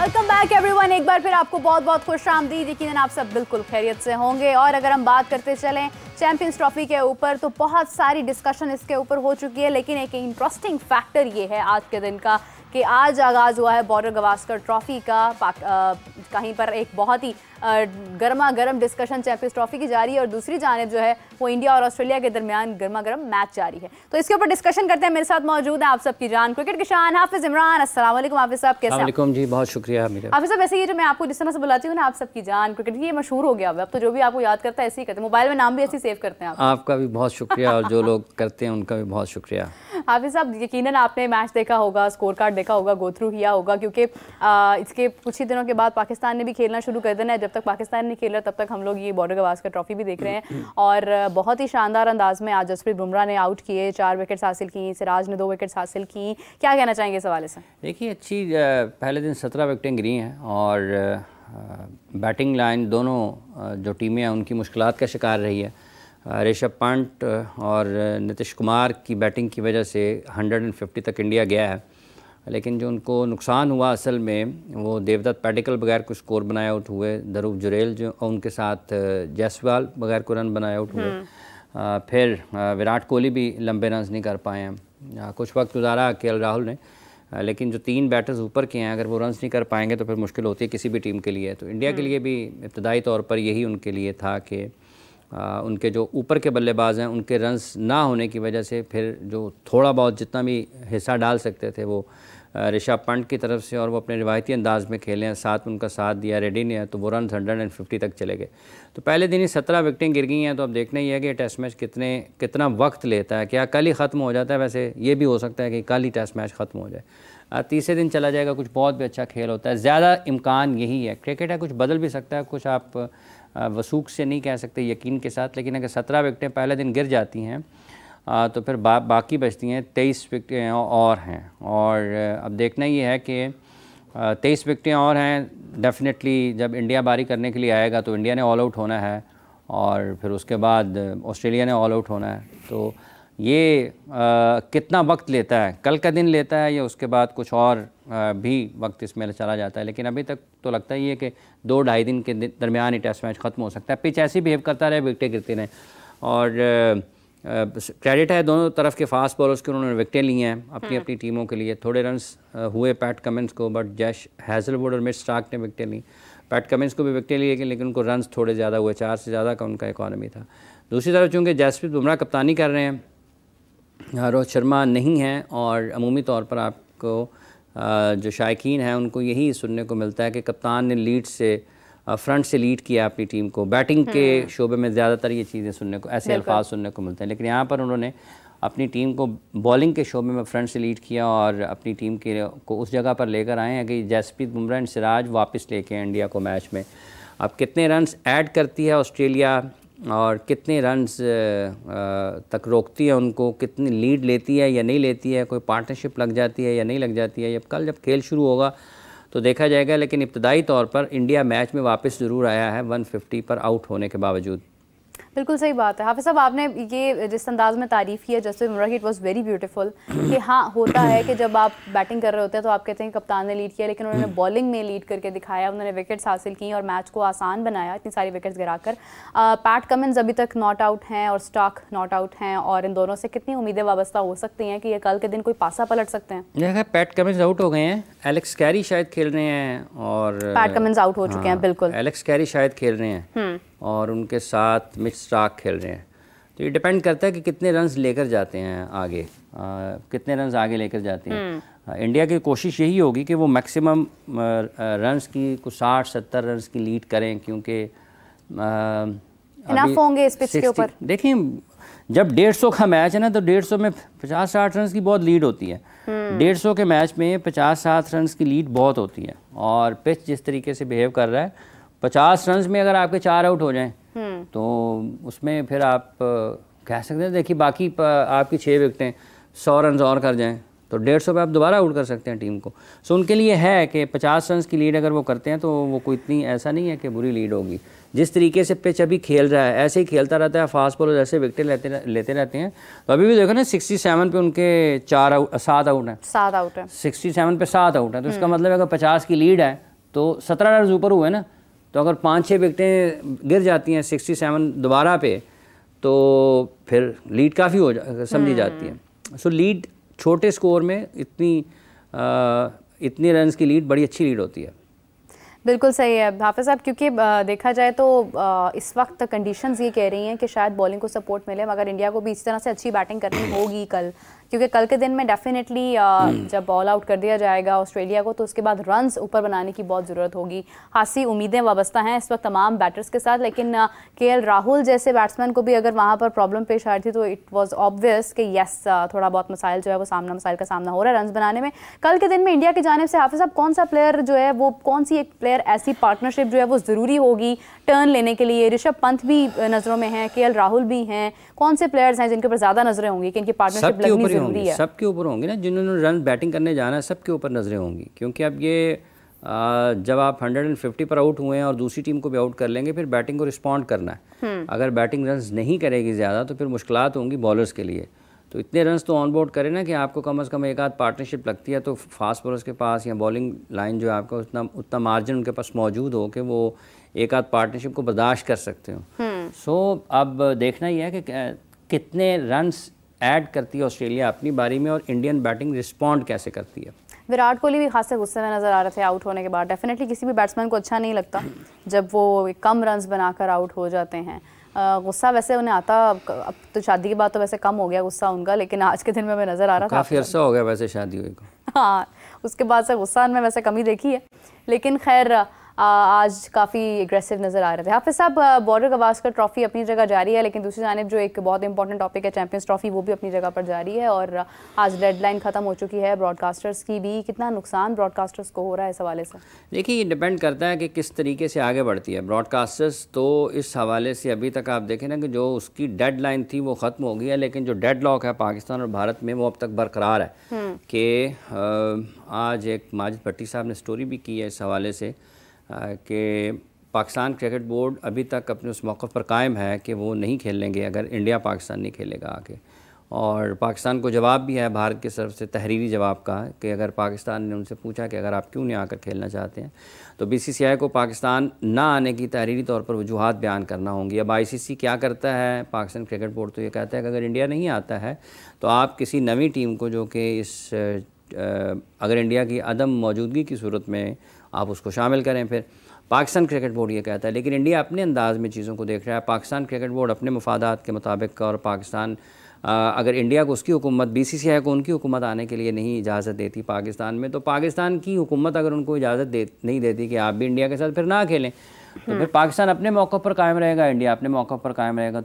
Welcome back everyone. एक बार फिर आपको बहुत बहुत खुश आमदीद। यकीनन आप सब बिल्कुल खैरियत से होंगे। और अगर हम बात करते चलें चैंपियंस ट्रॉफी के ऊपर तो बहुत सारी डिस्कशन इसके ऊपर हो चुकी है, लेकिन एक इंटरेस्टिंग फैक्टर ये है आज के दिन का कि आज आगाज़ हुआ है बॉर्डर गवास्कर ट्रॉफी का। कहीं पर एक बहुत ही गर्मा गर्म डिस्कशन चैंपियंस ट्रॉफी की जारी है और दूसरी जानिब जो है वो इंडिया और ऑस्ट्रेलिया के दरमियान गर्मा गर्म मैच जारी है। तो इसके ऊपर डिस्कशन करते हैं। मेरे साथ मौजूद है आप सबकी जान क्रिकेट के शान हाफिज इमरान। अस्सलाम वालेकुम हाफिज साहब, कैसे हैं? जी बहुत शुक्रिया हाफिज साहब। वैसे ये जो मैं आपको जिस तरह से बुलाती हूँ ना आप सबकी जान क्रिकेट, ये मशहूर हो गया अब तो जो भी आपको याद करता है ऐसे ही करते हैं, मोबाइल में नाम भी ऐसे सेव करते हैं आप। आपका भी बहुत शुक्रिया और जो लोग करते हैं उनका भी बहुत शुक्रिया। हाफिज साहब, यकीनन आपने मैच देखा होगा, स्कोर कार्ड देखा होगा, गो थ्रू किया होगा, क्योंकि इसके कुछ ही दिनों के बाद पाकिस्तान ने भी खेलना शुरू कर देना है। जब तक पाकिस्तान नहीं खेल रहा तब तक हम लोग ये बॉर्डर गवास्कर ट्रॉफी भी देख रहे हैं। और बहुत ही शानदार अंदाज में आज जसप्रीत बुमराह ने आउट किए, 4 विकेट्स हासिल की, सिराज ने 2 विकेट्स हासिल की। क्या कहना चाहेंगे इस हवाले से? देखिए अच्छी पहले दिन 17 विकेटें गिरी हैं और बैटिंग लाइन दोनों जो टीमें हैं उनकी मुश्किलात का शिकार रही है। ऋषभ पंत और नीतीश कुमार की बैटिंग की वजह से 150 तक इंडिया गया है, लेकिन जो उनको नुकसान हुआ असल में वो देवदत्त पैडिकल बगैर कुछ स्कोर बनाए आउट हुए, ध्रुव जुरेल जो उनके साथ जायसवाल बगैर को रन बनाए आउट हुए, फिर विराट कोहली भी लंबे रन नहीं कर पाए हैं। कुछ वक्त गुजारा केएल राहुल ने, लेकिन जो 3 बैटर्स ऊपर के हैं अगर वो रन्स नहीं कर पाएंगे तो फिर मुश्किल होती है किसी भी टीम के लिए। तो इंडिया के लिए भी इब्तदाई तौर पर यही उनके लिए था कि उनके जो ऊपर के बल्लेबाज हैं उनके रन्स ना होने की वजह से फिर जो थोड़ा बहुत जितना भी हिस्सा डाल सकते थे वो ऋषभ पंत की तरफ से, और वो अपने रिवायती अंदाज में खेले हैं, साथ उनका साथ दिया रेड्डी ने, तो वो रन 150 तक चले गए। तो पहले दिन ही 17 विकेटें गिर गई हैं। तो अब देखना ही है कि टेस्ट मैच कितना वक्त लेता है। क्या कल ही ख़त्म हो जाता है? वैसे ये भी हो सकता है कि कल ही टेस्ट मैच ख़त्म हो जाए, तीसरे दिन चला जाएगा। कुछ बहुत भी अच्छा खेल होता है, ज़्यादा इम्कान यही है। क्रिकेट है, कुछ बदल भी सकता है, कुछ आप वसूख से नहीं कह सकते यकीन के साथ, लेकिन अगर 17 विकेटें पहले दिन गिर जाती हैं तो फिर बाकी बचती हैं 23 विकेटें और हैं। और अब देखना ये है कि 23 विकेटें और हैं। डेफिनेटली जब इंडिया बारी करने के लिए आएगा तो इंडिया ने ऑल आउट होना है और फिर उसके बाद ऑस्ट्रेलिया ने ऑल आउट होना है। तो ये कितना वक्त लेता है, कल का दिन लेता है या उसके बाद कुछ और भी वक्त इसमें चला जाता है, लेकिन अभी तक तो लगता ही है कि 2-2.5 दिन के दरमियान ही टेस्ट मैच ख़त्म हो सकता है। पिच ऐसी बिहेव करता रहे, विकेटें गिरती रहें। और क्रेडिट है दोनों तरफ के फास्ट बॉलर्स के, उन्होंने विकेटें ली हैं अपनी अपनी टीमों के लिए। थोड़े रन्स हुए पैट कमिंस को, बट जैश हैज़लवुड और मिच स्टार्क ने विकेटें ली। पैट कमिंस को भी विकेटें ली लेकिन उनको रन्स थोड़े ज़्यादा हुए, 4 से ज़्यादा का उनका इकॉनमी था। दूसरी तरफ चूँकि जसप्रीत बुमराह कप्तानी कर रहे हैं, रोहित शर्मा नहीं हैं, और अमूमी तौर पर आपको जो शायकीन हैं उनको यही सुनने को मिलता है कि कप्तान ने लीड से फ्रंट से लीड किया अपनी टीम को। बैटिंग के शोबे में ज़्यादातर ये चीज़ें सुनने को, ऐसे अल्फाज सुनने को मिलते हैं, लेकिन यहाँ पर उन्होंने अपनी टीम को बॉलिंग के शोबे में फ्रंट से लीड किया और अपनी टीम को उस जगह पर लेकर आए हैं कि जसप्रीत बुमराह और सिराज वापस लेके इंडिया को मैच में। अब कितने रन्स ऐड करती है ऑस्ट्रेलिया और कितने रन्स तक रोकती है उनको, कितनी लीड लेती है या नहीं लेती है, कोई पार्टनरशिप लग जाती है या नहीं लग जाती है, अब कल जब खेल शुरू होगा तो देखा जाएगा। लेकिन इब्तदाई तौर पर इंडिया मैच में वापस ज़रूर आया है 150 पर आउट होने के बावजूद। बिल्कुल सही बात है हाफिज साहब, आपने ये जिस अंदाज में तारीफ़ की है जैसे बुमराह की, इट वाज वेरी ब्यूटीफुल कि हाँ होता है कि जब आप बैटिंग कर रहे होते हैं तो आप कहते हैं कप्तान ने लीड किया, लेकिन उन्होंने बॉलिंग में लीड करके दिखाया, उन्होंने विकेट्स हासिल की और मैच को आसान बनाया इतनी सारी विकेट्स गिराकर। पैट कमिंस अभी तक नॉट आउट हैं और स्टार्क नॉट आउट हैं, और इन दोनों से कितनी उम्मीदें वाबस्ता हो सकती हैं कि ये कल के दिन कोई पासा पलट सकते हैं? देखा पैट कमिंस आउट हो गए हैं, एलेक्स कैरी शायद खेल रहे हैं, और पैट कमिंस आउट हो चुके हैं। बिल्कुल, एलेक्स कैरी शायद खेल रहे हैं और उनके साथ मिच स्टार्क खेल रहे हैं। तो ये डिपेंड करता है कि कितने रन्स लेकर जाते हैं आगे, कितने रन्स आगे लेकर जाते हैं। इंडिया की कोशिश यही होगी कि वो मैक्सिमम रन्स की कुछ 60-70 रन्स की लीड करें, क्योंकि इनफ होंगे इस पिच के ऊपर। देखिए जब 150 का मैच है ना तो 150 में 50-60 रन्स की बहुत लीड होती है। 150 के मैच में 50-60 रन्स की लीड बहुत होती है, और पिच जिस तरीके से बिहेव कर रहा है, 50 रन्स में अगर आपके 4 आउट हो जाएं तो उसमें फिर आप कह सकते हैं देखिए बाकी आपकी 6 विकेटें 100 रन और कर जाएं तो 150 पे आप दोबारा आउट कर सकते हैं टीम को। सो उनके लिए है कि 50 रन की लीड अगर वो करते हैं तो वो कोई इतनी ऐसा नहीं है कि बुरी लीड होगी। जिस तरीके से पिच अभी खेल रहा है ऐसे ही खेलता रहता है, फास्ट बॉलर ऐसे विकेटें लेते रहते हैं। तो अभी भी देखो ना 67 पे उनके 7 आउट हैं, 7 आउट है, 67 पे 7 आउट है, तो इसका मतलब है अगर 50 की लीड है तो 17 रन ऊपर हुए ना, तो अगर 5-6 विकेटें गिर जाती हैं 67 दोबारा पे, तो फिर लीड काफ़ी समझी जाती है। सो लीड छोटे स्कोर में इतनी रन्स की लीड बड़ी अच्छी लीड होती है। बिल्कुल सही है हाफिज़ साहब, क्योंकि देखा जाए तो इस वक्त कंडीशंस ये कह रही हैं कि शायद बॉलिंग को सपोर्ट मिले, मगर इंडिया को भी इस तरह से अच्छी बैटिंग करनी होगी कल, क्योंकि कल के दिन में डेफिनेटली जब ऑल आउट कर दिया जाएगा ऑस्ट्रेलिया को, तो उसके बाद रन्स ऊपर बनाने की बहुत ज़रूरत होगी। खासी उम्मीदें वाबस्ता हैं इस वक्त तमाम बैटर्स के साथ, लेकिन केएल राहुल जैसे बैट्समैन को भी अगर वहाँ पर प्रॉब्लम पेश आ रही थी तो इट वॉज ऑब्वियस कि यस थोड़ा बहुत मसाइल जो है वो मसाइल का सामना हो रहा है रन्स बनाने में। कल के दिन में इंडिया की जानिब से हाफिज़ साहब कौन सा प्लेयर जो है वो, कौन सी एक प्लेयर ऐसी पार्टनरशिप जो है वो ज़रूरी होगी टर्न लेने के लिए? ऋषभ पंत भी नज़रों में हैं, केएल राहुल भी हैं, कौन से प्लेयर्स हैं जिनके ऊपर ज़्यादा नज़रें होंगी कि इनकी पार्टनरशिप लगनी ज़रूरी है? सबके ऊपर होंगी ना, जिन्होंने रन बैटिंग करने जाना है सबके ऊपर नज़रें होंगी, क्योंकि अब ये जब आप 150 पर आउट हुए हैं और दूसरी टीम को भी आउट कर लेंगे, फिर बैटिंग को रिस्पॉन्ड करना है। अगर बैटिंग रन्स नहीं करेगी ज़्यादा तो फिर मुश्किलात होंगी बॉलर्स के लिए। तो इतने रन्स तो ऑन बोर्ड करें ना कि आपको कम से कम एक आध पार्टनरशिप लगती है, तो फास्ट बॉलर्स के पास या बॉलिंग लाइन जो है आपका उतना मार्जिन उनके पास मौजूद हो कि वो एक आध पार्टनरशिप को बर्दाश्त कर सकते हो। सो अब देखना ही है कि कितने रन्स ऐड करती है ऑस्ट्रेलिया अपनी बारी में और इंडियन बैटिंग रिस्पॉन्ड कैसे करती है। विराट कोहली भी खासे गुस्से में नजर आ रहे थे आउट होने के बाद। डेफिनेटली किसी भी बैट्समैन को अच्छा नहीं लगता जब वो कम रन्स बनाकर आउट हो जाते हैं। गुस्सा वैसे उन्हें आता, अब तो शादी के बाद तो वैसे कम हो गया गुस्सा उनका, लेकिन आज के दिन में मैं नज़र आ रहा था काफ़ी अर्सा हो गया वैसे शादी हुई को। हाँ, उसके बाद से गुस्सा में वैसे कमी देखी है, लेकिन खैर आज काफ़ी एग्रेसिव नज़र आ रहे थे। हाफिज़ साहब, बॉर्डर गवास्कर ट्रॉफी अपनी जगह जारी है, लेकिन दूसरी जानिब जो एक बहुत इंपॉर्टेंट टॉपिक है चैंपियंस ट्रॉफी, वो भी अपनी जगह पर जारी है और आज डेडलाइन ख़त्म हो चुकी है ब्रॉडकास्टर्स की भी। कितना नुकसान ब्रॉडकास्टर्स को हो रहा है इस हवाले से? देखिए, ये डिपेंड करता है कि किस तरीके से आगे बढ़ती है ब्रॉडकास्टर्स। तो इस हवाले से अभी तक आप देखें ना कि जो उसकी डेडलाइन थी वो ख़त्म हो गई है, लेकिन जो डेडलॉक है पाकिस्तान और भारत में वो अब तक बरकरार है। कि आज एक माजिद भट्टी साहब ने स्टोरी भी की है इस हवाले से कि पाकिस्तान क्रिकेट बोर्ड अभी तक अपने उस मौक़िफ़ पर कायम है कि वो नहीं खेलेंगे अगर इंडिया पाकिस्तान नहीं खेलेगा आके। और पाकिस्तान को जवाब भी है भारत की तरफ से, तहरीरी जवाब का, कि अगर पाकिस्तान ने उनसे पूछा कि अगर आप क्यों नहीं आकर खेलना चाहते हैं, तो बीसीसीआई को पाकिस्तान ना आने की तहरीरी तौर पर वजूहात बयान करना होंगी। अब आईसीसी क्या करता है, पाकिस्तान क्रिकेट बोर्ड तो ये कहता है कि अगर इंडिया नहीं आता है तो आप किसी नई टीम को, जो कि इस अगर इंडिया की अदम मौजूदगी की सूरत में आप उसको शामिल करें। फिर पाकिस्तान क्रिकेट बोर्ड ये कहता है, लेकिन इंडिया अपने अंदाज़ में चीज़ों को देख रहा है। पाकिस्तान क्रिकेट बोर्ड अपने मफादात के मुताबिक, और पाकिस्तान अगर इंडिया को उसकी हुकूमत, बीसीसीआई को उनकी हुकूमत आने के लिए नहीं इजाज़त देती पाकिस्तान में, तो पाकिस्तान की हुकूमत अगर उनको इजाज़त नहीं देती कि आप भी इंडिया के साथ फिर ना खेलें, तो फिर पाकिस्तान अपने मौक़िफ़ पर कायम रहेगा, इंडिया अपने मौक़िफ़ पर कायम रहेगा।